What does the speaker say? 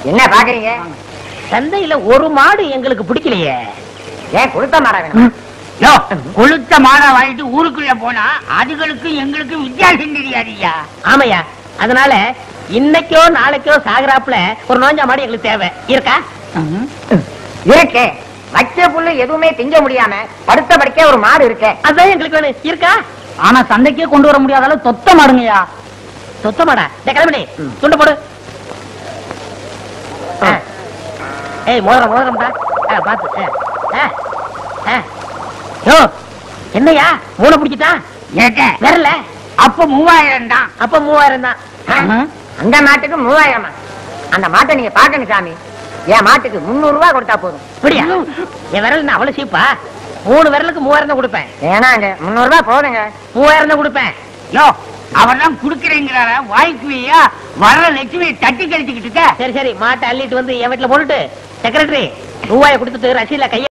என்ன பாக்குறீங்க? சந்தையில ஒரு மாடு எங்களுக்கு பிடிக்கலையே. ஏன் கொளுத்த மாடா வேணும்? கொளுத்த மாடா வாங்கிட்டு ஊருக்குள்ள போனா அதுகளுக்கு எங்களுக்கு வித்தியாசம் தெரியாதுயா. ஆமையா, அதனால இன்னைக்கோ நாளைக்கோ சாகராப்புல ஒரு நோஞ்சா மாடு எங்களுக்கு தேவை. இருக்கா? இருக்கே. வச்ச புல்லு எதுவுமே திங்க முடியாம படுத்த படுக்க ஒரு மாடு இருக்கே. அதான் எங்களுக்கு வேணும். இருக்கா? ஆனா சந்தைக்கே கொண்டு வர முடியாத அளவு தொத்த மாடுங்கய்யா. சொத்த மாடா? கிளம்பி துண்டு போடு. ஏய் மோதிரம்டா பாத்து. என்னையா மூணை பிடிச்சிட்டான்? வரல. அப்ப 3000 தான். அப்ப 3000 தான். அந்த மாட்டுக்கு 3000. அந்த மாட்டை நீங்க பாக்கணும் சாமி. என் மாட்டுக்கு 300 ரூபாய் கொடுத்தா போதும். அப்படியா? என் விரல் அவ்வளவு சீப்பா? 3 விரலுக்கு 3000 தான் கொடுப்பேன். ஏனாங்க 300 ரூபாய் போதுங்க. 3000 தான் கொடுப்பேன். அவர்தான் குடுக்கறேங்கிறார வாய்க்குவியா? வர லட்சுமி தட்டி கழிச்சுக்கிட்டு. சரி மாட்டை அள்ளிட்டு வந்து என் வீட்டுல போட்டுட்டு செக்ரட்டரி ரூபாயை கொடுத்துட்டு ரசீல கைய